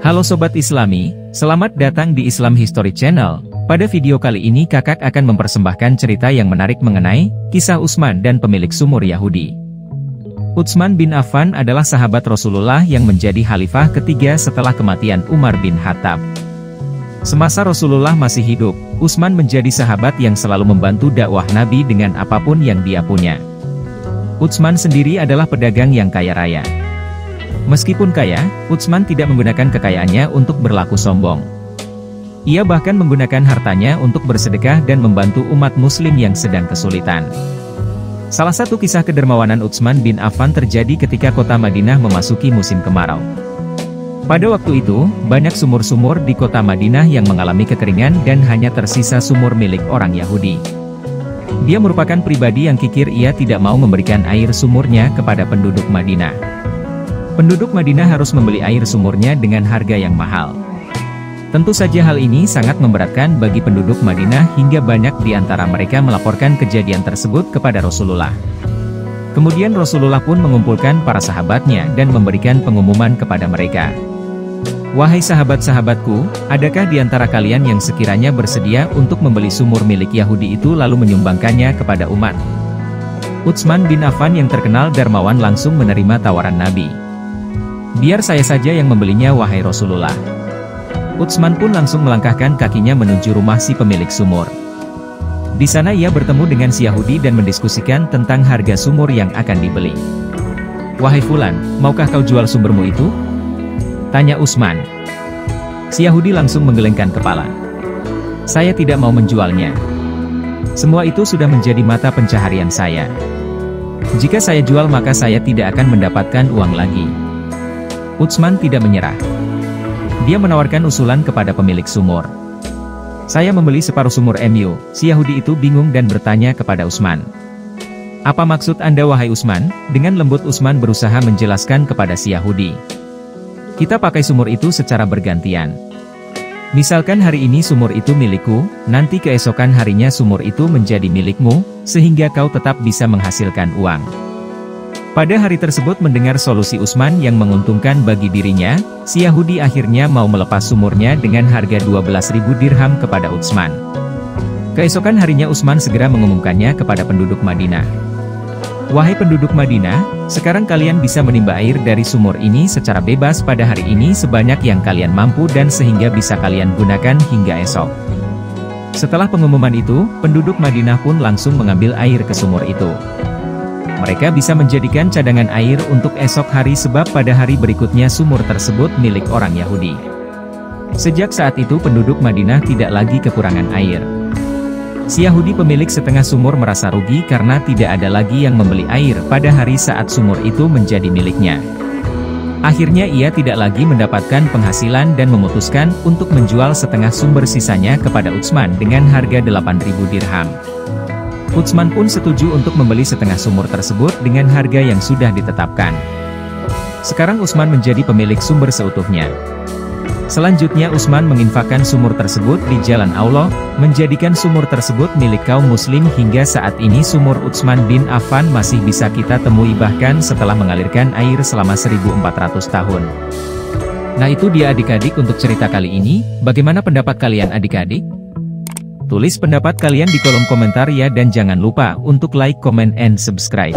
Halo Sobat Islami, selamat datang di Islam History Channel. Pada video kali ini kakak akan mempersembahkan cerita yang menarik mengenai kisah Utsman dan pemilik sumur Yahudi. Utsman bin Affan adalah sahabat Rasulullah yang menjadi khalifah ketiga setelah kematian Umar bin Khattab. Semasa Rasulullah masih hidup, Utsman menjadi sahabat yang selalu membantu dakwah Nabi dengan apapun yang dia punya. Utsman sendiri adalah pedagang yang kaya raya. Meskipun kaya, Utsman tidak menggunakan kekayaannya untuk berlaku sombong. Ia bahkan menggunakan hartanya untuk bersedekah dan membantu umat muslim yang sedang kesulitan. Salah satu kisah kedermawanan Utsman bin Affan terjadi ketika kota Madinah memasuki musim kemarau. Pada waktu itu, banyak sumur-sumur di kota Madinah yang mengalami kekeringan dan hanya tersisa sumur milik orang Yahudi. Dia merupakan pribadi yang kikir, ia tidak mau memberikan air sumurnya kepada penduduk Madinah. Penduduk Madinah harus membeli air sumurnya dengan harga yang mahal. Tentu saja hal ini sangat memberatkan bagi penduduk Madinah hingga banyak di antara mereka melaporkan kejadian tersebut kepada Rasulullah. Kemudian Rasulullah pun mengumpulkan para sahabatnya dan memberikan pengumuman kepada mereka. Wahai sahabat-sahabatku, adakah di antara kalian yang sekiranya bersedia untuk membeli sumur milik Yahudi itu lalu menyumbangkannya kepada umat? Utsman bin Affan yang terkenal dermawan langsung menerima tawaran Nabi. Biar saya saja yang membelinya wahai Rasulullah. Utsman pun langsung melangkahkan kakinya menuju rumah si pemilik sumur. Di sana ia bertemu dengan si Yahudi dan mendiskusikan tentang harga sumur yang akan dibeli. Wahai Fulan, maukah kau jual sumbermu itu? Tanya Utsman. Si Yahudi langsung menggelengkan kepala. Saya tidak mau menjualnya. Semua itu sudah menjadi mata pencaharian saya. Jika saya jual maka saya tidak akan mendapatkan uang lagi. Utsman tidak menyerah. Dia menawarkan usulan kepada pemilik sumur. Saya membeli separuh sumur MU. Si Yahudi itu bingung dan bertanya kepada Utsman. Apa maksud Anda wahai Utsman? Dengan lembut Utsman berusaha menjelaskan kepada si Yahudi. Kita pakai sumur itu secara bergantian. Misalkan hari ini sumur itu milikku, nanti keesokan harinya sumur itu menjadi milikmu, sehingga kau tetap bisa menghasilkan uang. Pada hari tersebut mendengar solusi Utsman yang menguntungkan bagi dirinya, si Yahudi akhirnya mau melepas sumurnya dengan harga 12.000 dirham kepada Utsman. Keesokan harinya Utsman segera mengumumkannya kepada penduduk Madinah. Wahai penduduk Madinah, sekarang kalian bisa menimba air dari sumur ini secara bebas pada hari ini sebanyak yang kalian mampu dan sehingga bisa kalian gunakan hingga esok. Setelah pengumuman itu, penduduk Madinah pun langsung mengambil air ke sumur itu. Mereka bisa menjadikan cadangan air untuk esok hari sebab pada hari berikutnya sumur tersebut milik orang Yahudi. Sejak saat itu penduduk Madinah tidak lagi kekurangan air. Si Yahudi pemilik setengah sumur merasa rugi karena tidak ada lagi yang membeli air pada hari saat sumur itu menjadi miliknya. Akhirnya ia tidak lagi mendapatkan penghasilan dan memutuskan untuk menjual setengah sumber sisanya kepada Utsman dengan harga 8.000 dirham. Utsman pun setuju untuk membeli setengah sumur tersebut dengan harga yang sudah ditetapkan. Sekarang Utsman menjadi pemilik sumber seutuhnya. Selanjutnya Utsman menginfakkan sumur tersebut di jalan Allah, menjadikan sumur tersebut milik kaum muslim hingga saat ini sumur Utsman bin Affan masih bisa kita temui bahkan setelah mengalirkan air selama 1400 tahun. Nah itu dia adik-adik untuk cerita kali ini, bagaimana pendapat kalian adik-adik? Tulis pendapat kalian di kolom komentar ya dan jangan lupa untuk like, comment, and subscribe.